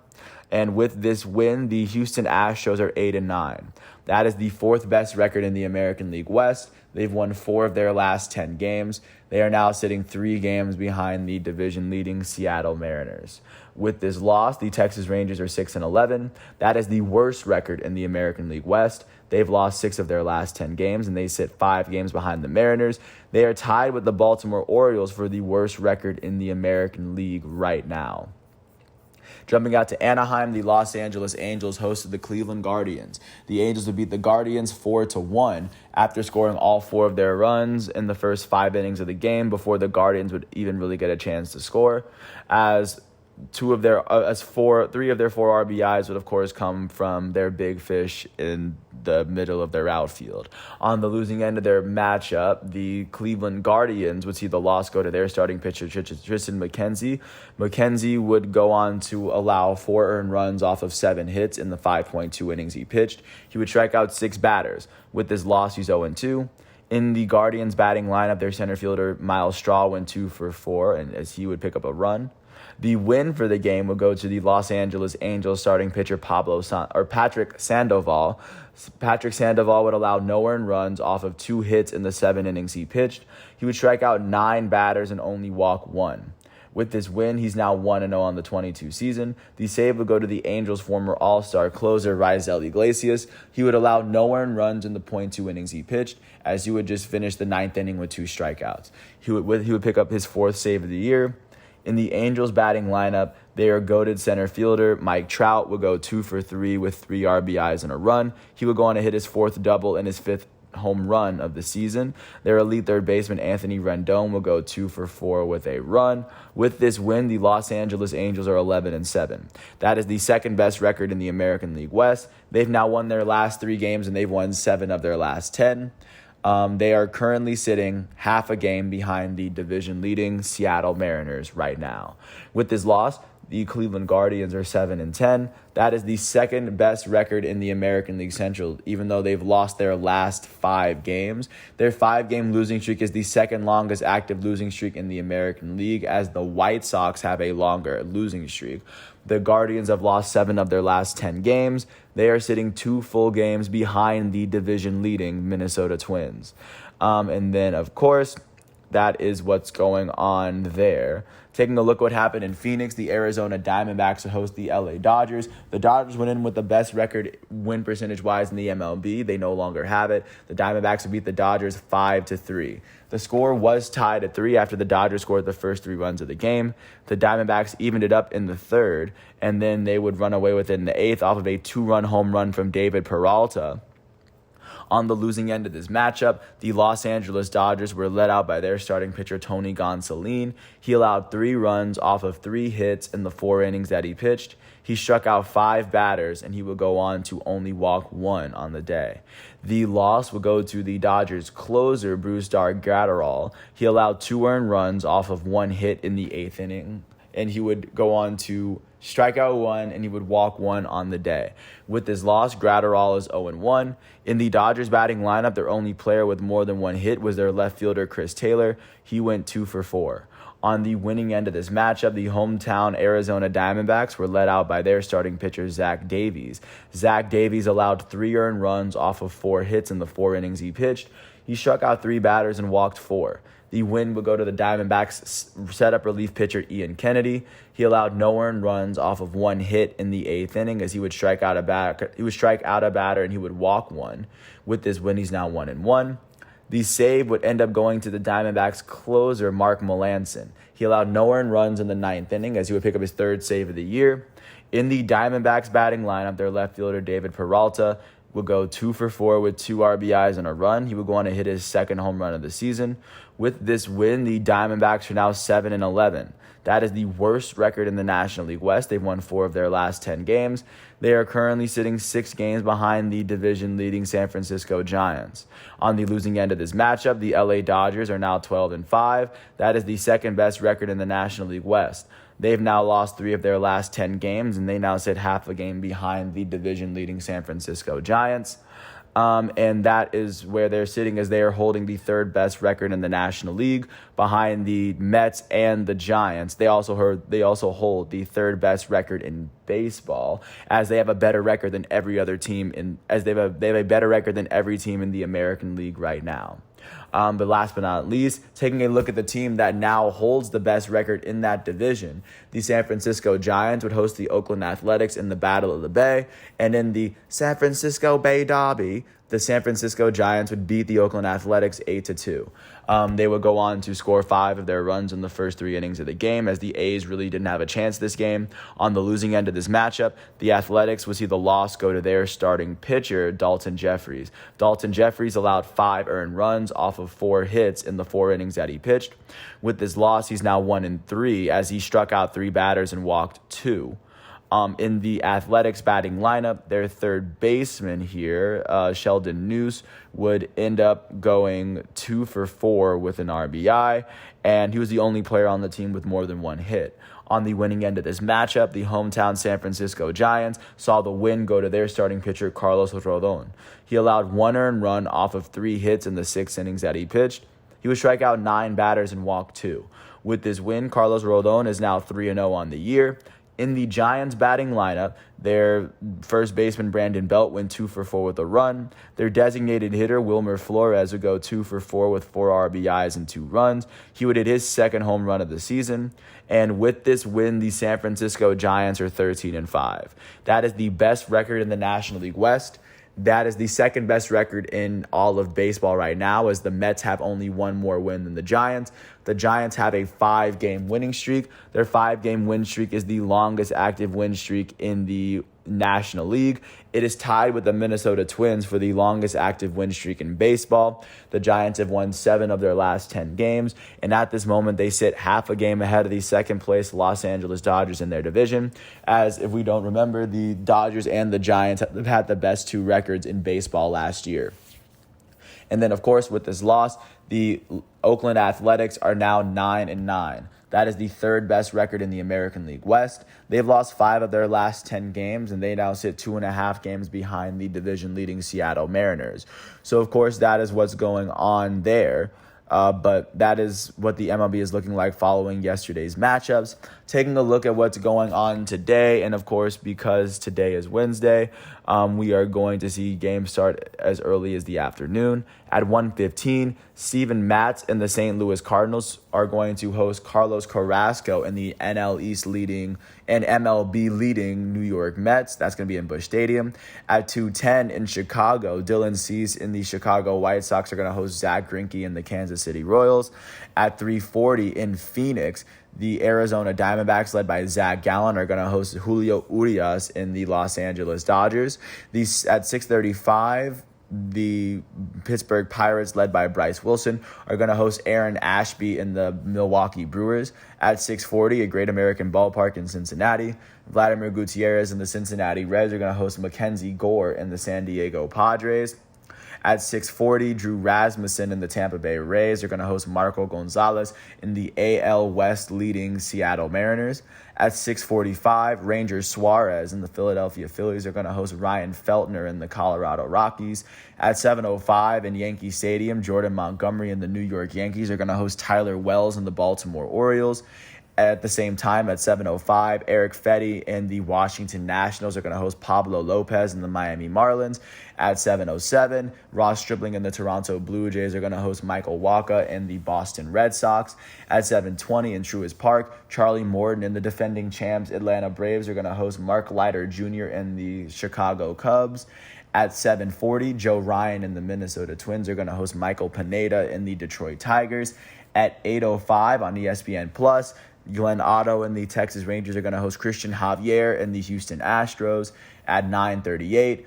And with this win, the Houston Astros are 8-9. That is the 4th best record in the American League West. They've won 4 of their last 10 games. They are now sitting 3 games behind the division-leading Seattle Mariners. With this loss, the Texas Rangers are 6-11. That is the worst record in the American League West. They've lost 6 of their last 10 games, and they sit 5 games behind the Mariners. They are tied with the Baltimore Orioles for the worst record in the American League right now. Jumping out to Anaheim, the Los Angeles Angels hosted the Cleveland Guardians. The Angels would beat the Guardians 4-1 after scoring all 4 of their runs in the first 5 innings of the game before the Guardians would even really get a chance to score, as 3 of their 4 RBIs would, of course, come from their big fish in the middle of their outfield. On the losing end of their matchup, the Cleveland Guardians would see the loss go to their starting pitcher, Tristan McKenzie. McKenzie would go on to allow 4 earned runs off of 7 hits in the 5.2 innings he pitched. He would strike out 6 batters. With this loss, he's 0-2. In the Guardians batting lineup, their center fielder, Miles Straw, went 2 for 4, and as he would pick up a run. The win for the game would go to the Los Angeles Angels starting pitcher Patrick Sandoval. Patrick Sandoval would allow no earned runs off of 2 hits in the 7 innings he pitched. He would strike out 9 batters and only walk 1. With this win, he's now 1-0 on the 22 season. The save would go to the Angels' former All-Star closer, Raisel Iglesias. He would allow no earned runs in the .2 innings he pitched, as he would just finish the 9th inning with 2 strikeouts. He would pick up his 4th save of the year. In the Angels batting lineup, their goated center fielder, Mike Trout, would go 2 for 3 with 3 RBIs and a run. He would go on to hit his 4th double and his 5th home run of the season. Their elite third baseman, Anthony Rendon, will go 2 for 4 with a run. With this win, the Los Angeles Angels are 11-7. That is the 2nd best record in the American League West. They've now won their last 3 games, and they've won 7 of their last 10. They are currently sitting half a game behind the division-leading Seattle Mariners right now. With this loss, the Cleveland Guardians are 7-10. That is the 2nd best record in the American League Central, even though they've lost their last 5 games. Their 5-game losing streak is the 2nd longest active losing streak in the American League, as the White Sox have a longer losing streak. The Guardians have lost 7 of their last 10 games. They are sitting 2 full games behind the division-leading Minnesota Twins. And then, of course, that is what's going on there. Taking a look at what happened in Phoenix, the Arizona Diamondbacks host the LA Dodgers. The Dodgers went in with the best record win percentage-wise in the MLB. They no longer have it. The Diamondbacks beat the Dodgers 5-3. The score was tied at 3 after the Dodgers scored the first 3 runs of the game. The Diamondbacks evened it up in the 3rd, and then they would run away with it in the 8th off of a 2-run home run from David Peralta. On the losing end of this matchup, the Los Angeles Dodgers were led out by their starting pitcher, Tony Gonsolin. He allowed 3 runs off of 3 hits in the 4 innings that he pitched. He struck out 5 batters, and he would go on to only walk 1 on the day. The loss would go to the Dodgers closer, Brusdar Graterol. He allowed 2 earned runs off of 1 hit in the 8th inning, and he would go on to strike out 1, and he would walk 1 on the day. With this loss, Graterol is 0-1. In the Dodgers batting lineup, their only player with more than 1 hit was their left fielder, Chris Taylor. He went 2 for 4. On the winning end of this matchup, the hometown Arizona Diamondbacks were led out by their starting pitcher, Zach Davies. Zach Davies allowed 3 earned runs off of 4 hits in the 4 innings he pitched. He struck out 3 batters and walked 4. The win would go to the Diamondbacks' setup relief pitcher, Ian Kennedy. He allowed no earned runs off of 1 hit in the 8th inning as he would strike out a batter and he would walk 1. With this win, he's now 1-1. The save would end up going to the Diamondbacks closer, Mark Melancon. He allowed no earned runs in the 9th inning as he would pick up his 3rd save of the year. In the Diamondbacks batting lineup, their left fielder, David Peralta, would go 2 for 4 with 2 RBIs and a run. He would go on to hit his 2nd home run of the season. With this win, the Diamondbacks are now 7-11. That is the worst record in the National League West. They've won 4 of their last 10 games. They are currently sitting 6 games behind the division-leading San Francisco Giants. On the losing end of this matchup, the LA Dodgers are now 12-5. That is the 2nd best record in the National League West. They've now lost 3 of their last 10 games, and they now sit half a game behind the division-leading San Francisco Giants. And that is where they're sitting, as they are holding the 3rd best record in the National League behind the Mets and the Giants. They also hold the 3rd best record in baseball, as they have a better record than every other team they have a better record than every team in the American League right now. But last but not least, taking a look at the team that now holds the best record in that division, the San Francisco Giants would host the Oakland Athletics in the Battle of the Bay, and in the San Francisco Bay Derby, the San Francisco Giants would beat the Oakland Athletics 8-2. They would go on to score 5 of their runs in the first 3 innings of the game, as the A's really didn't have a chance this game. On the losing end of this matchup, the Athletics would see the loss go to their starting pitcher, Dalton Jeffries. Dalton Jeffries allowed 5 earned runs off of 4 hits in the 4 innings that he pitched. With this loss, he's now 1-3, as he struck out 3 batters and walked 2. In the Athletics batting lineup, their 3rd baseman here, Sheldon Neuse, would end up going 2 for 4 with an RBI, and he was the only player on the team with more than 1 hit. On the winning end of this matchup, the hometown San Francisco Giants saw the win go to their starting pitcher, Carlos Rodon. He allowed 1 earned run off of 3 hits in the 6 innings that he pitched. He would strike out 9 batters and walk 2. With this win, Carlos Rodon is now 3-0 on the year. In the Giants batting lineup, their first baseman, Brandon Belt, went 2 for 4 with a run. Their designated hitter, Wilmer Flores, would go 2 for 4 with 4 RBIs and 2 runs. He would hit his 2nd home run of the season. And with this win, the San Francisco Giants are 13-5. That is the best record in the National League West. That is the 2nd best record in all of baseball right now, as the Mets have only 1 more win than the Giants. The Giants have a 5-game winning streak. Their 5-game win streak is the longest active win streak in the National League. It is tied with the Minnesota Twins for the longest active win streak in baseball. The Giants have won 7 of their last 10 games, and at this moment, they sit half a game ahead of the 2nd place Los Angeles Dodgers in their division, as if we don't remember, the Dodgers and the Giants have had the best 2 records in baseball last year. And then, of course, with this loss, the Oakland Athletics are now 9-9. That is the 3rd best record in the American League West. They've lost 5 of their last 10 games, and they now sit 2.5 games behind the division-leading Seattle Mariners. So, of course, that is what's going on there. But that is what the MLB is looking like following yesterday's matchups. Taking a look at what's going on today, and of course, because today is Wednesday, we are going to see games start as early as the afternoon. At 1:15, Steven Matz and the St. Louis Cardinals are going to host Carlos Carrasco and the NL East leading and MLB leading New York Mets. That's going to be in Busch Stadium. At 2:10 in Chicago, Dylan Cease and the Chicago White Sox are going to host Zach Greinke and the Kansas City Royals. At 3:40 in Phoenix, the Arizona Diamondbacks, led by Zach Gallen, are going to host Julio Urias in the Los Angeles Dodgers. At 6:35 the Pittsburgh Pirates, led by Bryce Wilson, are going to host Aaron Ashby in the Milwaukee Brewers. At 6:40, a Great American Ballpark in Cincinnati, Vladimir Gutierrez and the Cincinnati Reds are going to host Mackenzie Gore in the San Diego Padres. At 6:40, Drew Rasmussen and the Tampa Bay Rays are going to host Marco Gonzalez in the AL West leading Seattle Mariners. At 6:45, Ranger Suarez and the Philadelphia Phillies are going to host Ryan Feltner in the Colorado Rockies. At 7:05 in Yankee Stadium, Jordan Montgomery and the New York Yankees are going to host Tyler Wells and the Baltimore Orioles. At the same time, at 7:05, Eric Fetty and the Washington Nationals are going to host Pablo Lopez and the Miami Marlins. At 7:07, Ross Stripling and the Toronto Blue Jays are going to host Michael Wacha and the Boston Red Sox. At 7:20 in Truist Park, Charlie Morton and the defending champs Atlanta Braves are going to host Mark Leiter Jr. and the Chicago Cubs. At 7:40, Joe Ryan and the Minnesota Twins are going to host Michael Pineda and the Detroit Tigers. At 8:05 on ESPN Plus, Glenn Otto and the Texas Rangers are going to host Christian Javier and the Houston Astros. At 9:38,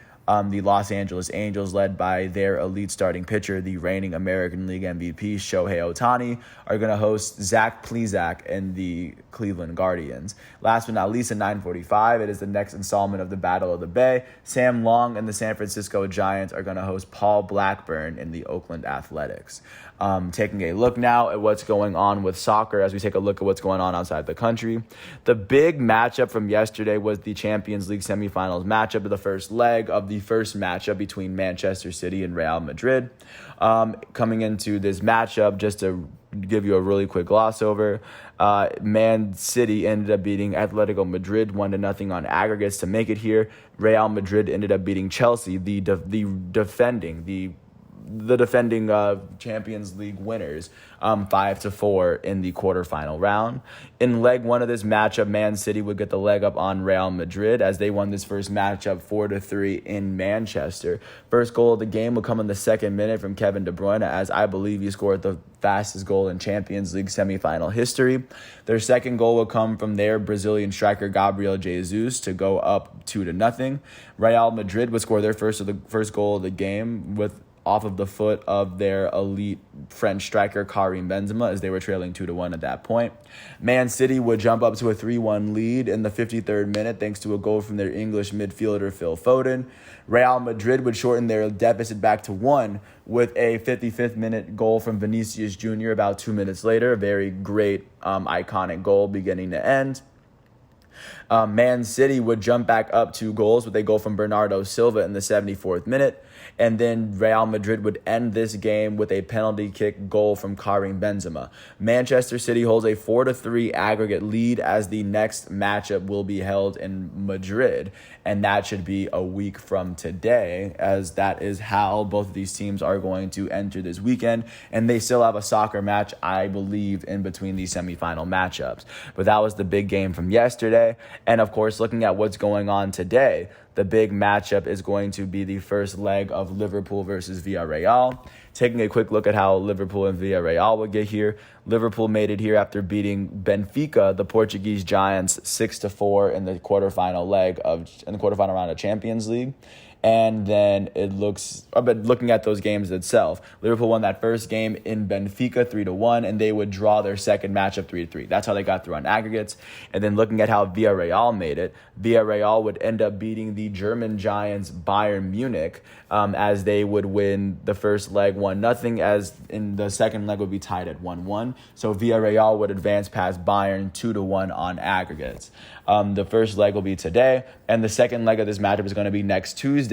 the Los Angeles Angels, led by their elite starting pitcher, the reigning American League MVP Shohei Ohtani, are going to host Zach Plesac and the Cleveland Guardians. Last but not least, at 9:45, it is the next installment of the Battle of the Bay. Sam Long and the San Francisco Giants are going to host Paul Blackburn in the Oakland Athletics. Taking a look now at what's going on with soccer as we take a look at what's going on outside the country. The big matchup from yesterday was the Champions League semifinals matchup of the first leg of the first matchup between Manchester City and Real Madrid. Coming into this matchup, just to give you a really quick gloss over, Man City ended up beating Atletico Madrid 1-0 on aggregates to make it here. Real Madrid ended up beating Chelsea, the defending Champions League winners, 5-4 in the quarterfinal round. In leg one of this matchup, Man City would get the leg up on Real Madrid as they won this first matchup 4-3 in Manchester. First goal of the game will come in the second minute from Kevin De Bruyne, as I believe he scored the fastest goal in Champions League semifinal history. Their second goal will come from their Brazilian striker Gabriel Jesus to go up 2-0. Real Madrid would score their first goal of the game off of the foot of their elite French striker Karim Benzema, as they were trailing 2-1 at that point. Man City would jump up to a 3-1 lead in the 53rd minute thanks to a goal from their English midfielder Phil Foden. Real Madrid would shorten their deficit back to 1 with a 55th minute goal from Vinicius Jr. about 2 minutes later. A very great, iconic goal beginning to end. Man City would jump back up 2 goals with a goal from Bernardo Silva in the 74th minute. And then Real Madrid would end this game with a penalty kick goal from Karim Benzema. Manchester City holds a 4-3 aggregate lead as the next matchup will be held in Madrid. And that should be a week from today, as that is how both of these teams are going to enter this weekend. And they still have a soccer match, I believe, in between these semifinal matchups. But that was the big game from yesterday. And of course, looking at what's going on today, the big matchup is going to be the first leg of Liverpool versus Villarreal. Taking a quick look at how Liverpool and Villarreal would get here. Liverpool made it here after beating Benfica, the Portuguese Giants, 6-4 in the quarterfinal round of Champions League. And then looking at those games itself, Liverpool won that first game in Benfica 3-1, and they would draw their second matchup 3-3. That's how they got through on aggregates. And then looking at how Villarreal made it, Villarreal would end up beating the German Giants Bayern Munich, as they would win the first leg 1-0, as in the second leg would be tied at 1-1. So Villarreal would advance past Bayern 2-1 on aggregates. The first leg will be today, and the second leg of this matchup is going to be next Tuesday,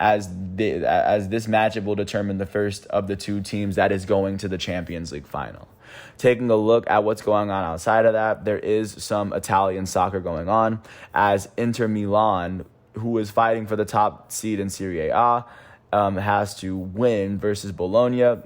as this matchup will determine the first of the two teams that is going to the Champions League final. Taking a look at what's going on outside of that, there is some Italian soccer going on, as Inter Milan, who is fighting for the top seed in Serie A, has to win versus Bologna.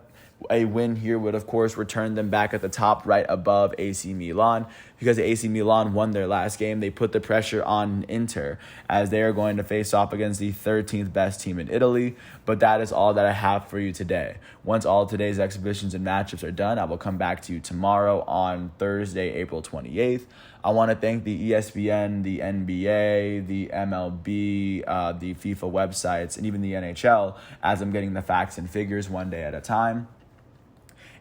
A win here would, of course, return them back at the top right above AC Milan, because AC Milan won their last game. They put the pressure on Inter as they are going to face off against the 13th best team in Italy. But that is all that I have for you today. Once all today's exhibitions and matchups are done, I will come back to you tomorrow on Thursday, April 28th. I want to thank the ESPN, the NBA, the MLB, the FIFA websites, and even the NHL as I'm getting the facts and figures one day at a time.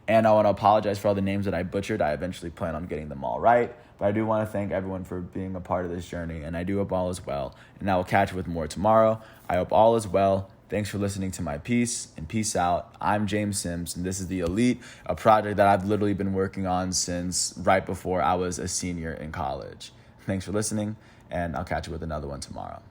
And I want to apologize for all the names that I butchered. I eventually plan on getting them all right. But I do want to thank everyone for being a part of this journey, and I do hope all is well. And I will catch you with more tomorrow. I hope all is well. Thanks for listening to my piece, and peace out. I'm James Sims, and this is The Elite, a project that I've literally been working on since right before I was a senior in college. Thanks for listening, and I'll catch you with another one tomorrow.